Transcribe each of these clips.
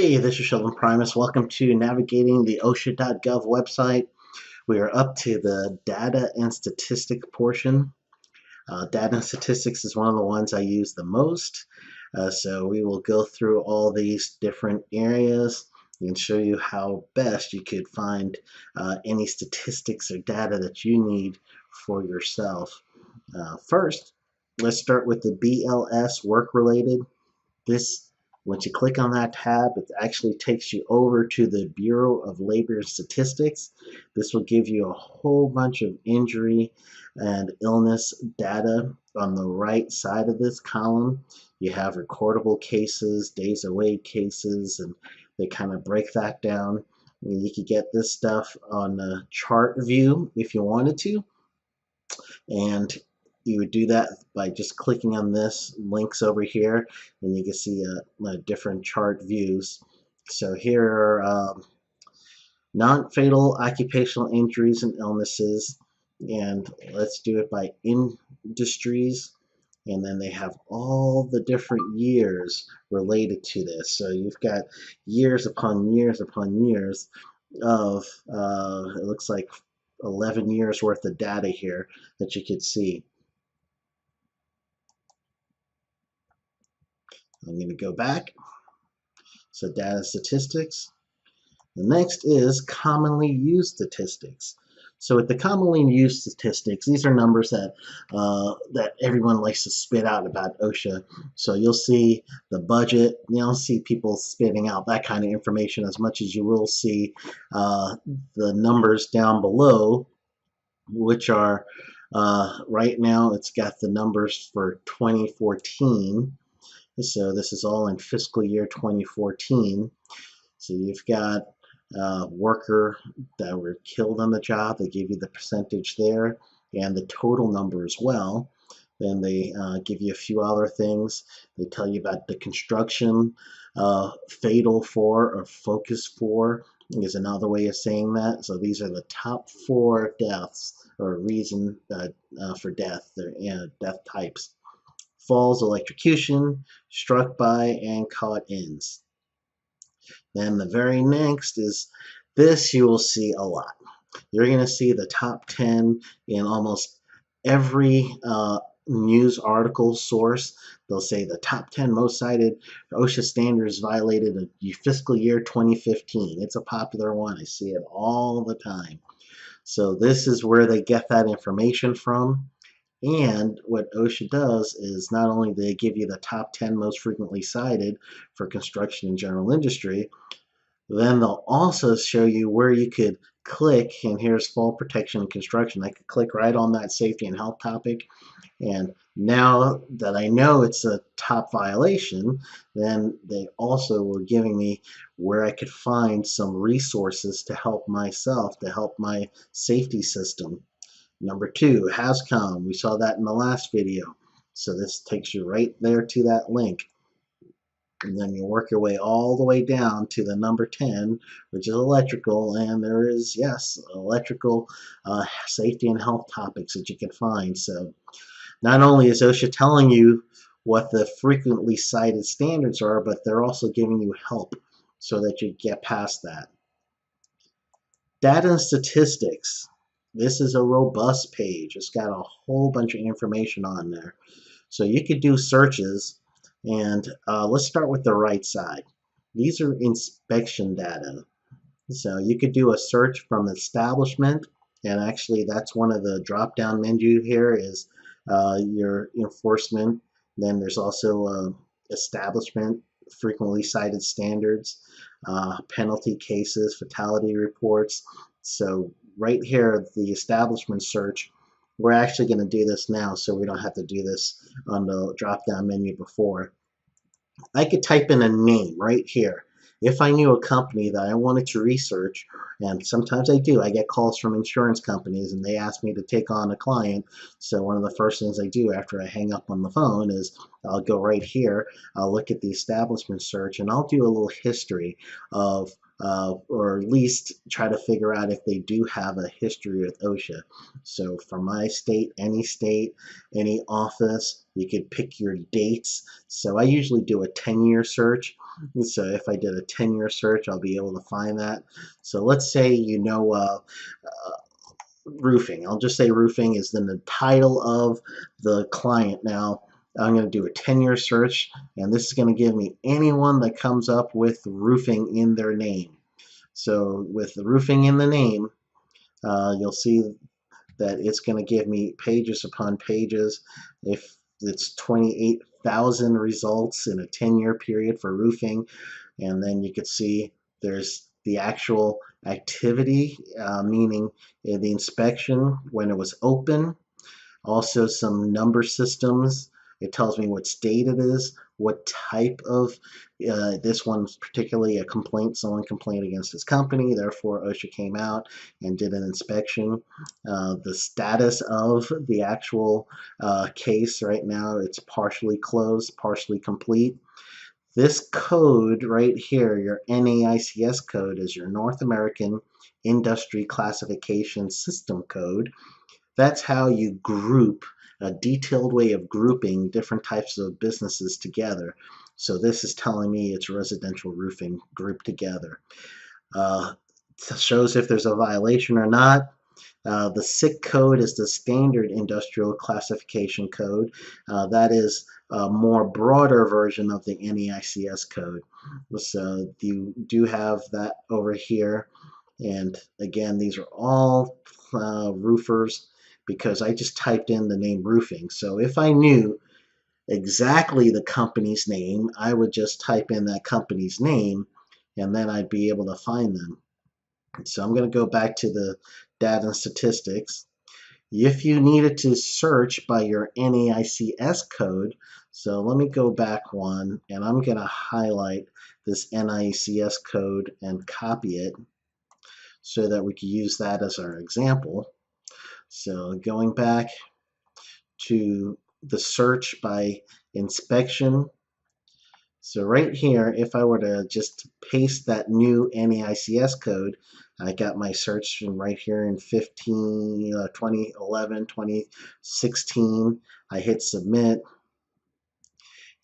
Hey, this is Sheldon Primus. Welcome to navigating the OSHA.gov website. We are up to the data and statistics portion. Data and statistics is one of the ones I use the most. So we will go through all these different areas and show you how best you could find any statistics or data that you need for yourself. First, let's start with the BLS Work Related. Once you click on that tab, it actually takes you over to the Bureau of Labor Statistics. This will give you a whole bunch of injury and illness data. On the right side of this column, you have recordable cases, days away cases, and they kind of break that down. And you could get this stuff on the chart view if you wanted to. And you would do that by just clicking on this links over here, and you can see different chart views. So here are non-fatal occupational injuries and illnesses, and let's do it by industries. And then they have all the different years related to this. So you've got years upon years upon years of, it looks like 11 years worth of data here that you could see. I'm going to go back. So data statistics. The next is commonly used statistics. So with the commonly used statistics, these are numbers that that everyone likes to spit out about OSHA. So you'll see the budget. You don't see people spitting out that kind of information as much as you will see the numbers down below, which are right now it's got the numbers for 2014. So this is all in fiscal year 2014. So you've got worker that were killed on the job. They give you the percentage there and the total number as well. Then they give you a few other things. They tell you about the construction, fatal for or focus for is another way of saying that. So these are the top 4 deaths or reason for death. They're death types. Falls, electrocution, struck by, and caught ends. Then the very next is this. You will see a lot. You're going to see the top 10 in almost every news article source. They'll say the top 10 most cited OSHA standards violated in fiscal year 2015. It's a popular one. I see it all the time. So this is where they get that information from. And what OSHA does is not only do they give you the top 10 most frequently cited for construction and general industry, then they'll also show you where you could click, and here's fall protection and construction. I could click right on that safety and health topic, and now that I know it's a top violation, then they also were giving me where I could find some resources to help myself, to help my safety system. Number 2, HASCOM. We saw that in the last video. So this takes you right there to that link. And then you work your way all the way down to the number 10, which is electrical. And there is, yes, electrical safety and health topics that you can find. So not only is OSHA telling you what the frequently cited standards are, but they're also giving you help so that you get past that. Data and statistics. This is a robust page. It's got a whole bunch of information on there. So you could do searches, and let's start with the right side. These are inspection data. So you could do a search from establishment, and actually that's one of the drop-down menu here is your enforcement. Then there's also establishment, frequently cited standards, penalty cases, fatality reports. So right here, the establishment search, we're actually going to do this now so we don't have to do this on the drop-down menu before. I could type in a name right here. If I knew a company that I wanted to research, and sometimes I do, I get calls from insurance companies and they ask me to take on a client. So one of the first things I do after I hang up on the phone is I'll go right here, I'll look at the establishment search, and I'll do a little history of or at least try to figure out if they do have a history with OSHA. So for my state, any office, you could pick your dates. So I usually do a 10-year search. So if I did a 10-year search, I'll be able to find that. So let's say roofing. I'll just say roofing is then the title of the client. Now I'm going to do a 10-year search, and this is going to give me anyone that comes up with roofing in their name. So with the roofing in the name, you'll see that it's going to give me pages upon pages. If it's 28,000 results in a 10-year period for roofing, and then you could see there's the actual activity, meaning the inspection when it was open, also some number systems. It tells me what state it is, what type of, this one's particularly a complaint, someone complained against his company, therefore OSHA came out and did an inspection. The status of the actual case right now, it's partially closed, partially complete. This code right here, your NAICS code, is your North American Industry Classification System code. That's how you group, a detailed way of grouping different types of businesses together. So this is telling me it's residential roofing grouped together. Shows if there's a violation or not. The SIC code is the Standard Industrial Classification Code. That is a more broader version of the NAICS code. So you do have that over here. And again, these are all roofers because I just typed in the name roofing. So if I knew exactly the company's name, I would just type in that company's name and then I'd be able to find them. So I'm going to go back to the data and statistics. If you needed to search by your NAICS code, so let me go back one and I'm going to highlight this NAICS code and copy it so that we can use that as our example. So going back to the search by inspection. So right here, if I were to just paste that new NAICS code, I got my search right here in 2011, 2016. I hit submit.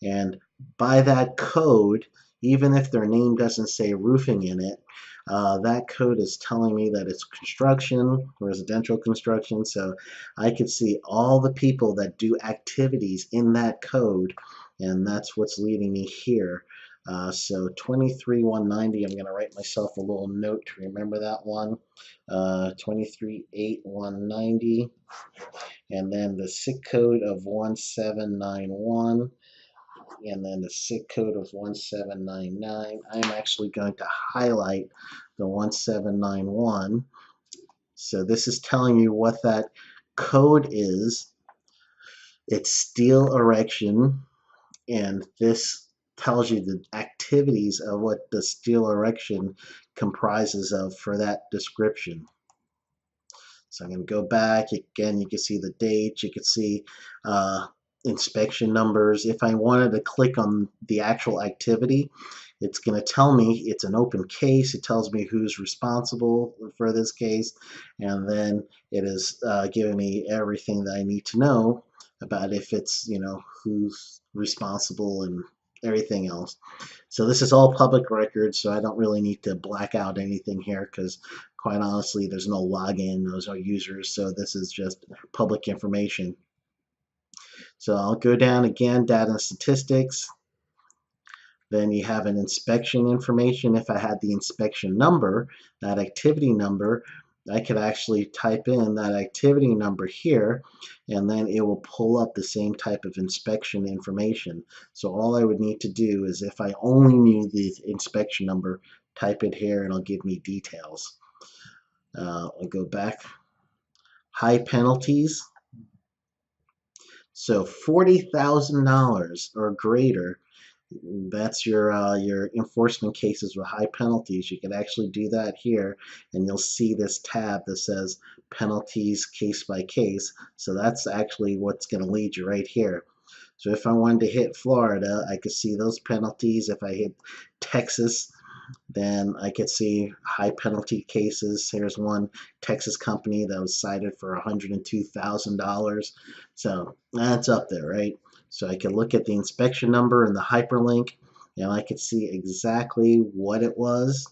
And by that code, even if their name doesn't say roofing in it, that code is telling me that it's construction, residential construction. So I could see all the people that do activities in that code, and that's what's leading me here. So 23,190, I'm going to write myself a little note to remember that one. 23,190, and then the SIC code of 1791. And then the SIC code of 1799. I'm actually going to highlight the 1791. So this is telling you what that code is. It's steel erection, and this tells you the activities of what the steel erection comprises of for that description. So I'm going to go back. Again, you can see the dates. You can see inspection numbers. If I wanted to click on the actual activity, it's going to tell me it's an open case. It tells me who's responsible for this case, and then it is giving me everything that I need to know about if it's, who's responsible and everything else. So this is all public record, so I don't really need to black out anything here because quite honestly, there's no login, there's no users, so this is just public information. So I'll go down again, data and statistics. Then you have an inspection information. If I had the inspection number, that activity number, I could actually type in that activity number here, and then it will pull up the same type of inspection information. So all I would need to do is, if I only knew the inspection number, type it here and it'll give me details. I'll go back. High penalties. So $40,000 or greater, that's your enforcement cases with high penalties. You can actually do that here, and you'll see this tab that says penalties case by case. So that's actually what's going to lead you right here. So if I wanted to hit Florida, I could see those penalties. If I hit Texas, Then I could see high penalty cases. Here's one Texas company that was cited for $102,000. So that's up there, right? So I could look at the inspection number and the hyperlink, and I could see exactly what it was.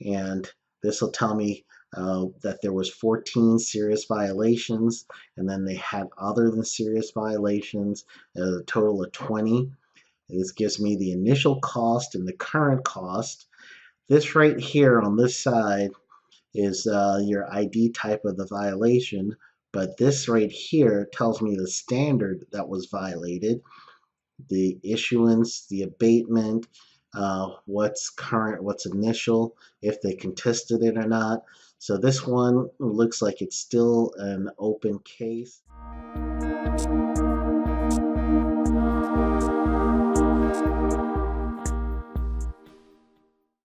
And this will tell me that there was 14 serious violations, and then they had other than serious violations, a total of 20. This gives me the initial cost and the current cost. This right here on this side is your ID type of the violation, but this right here tells me the standard that was violated, the issuance, the abatement, what's current, what's initial, if they contested it or not. So this one looks like it's still an open case.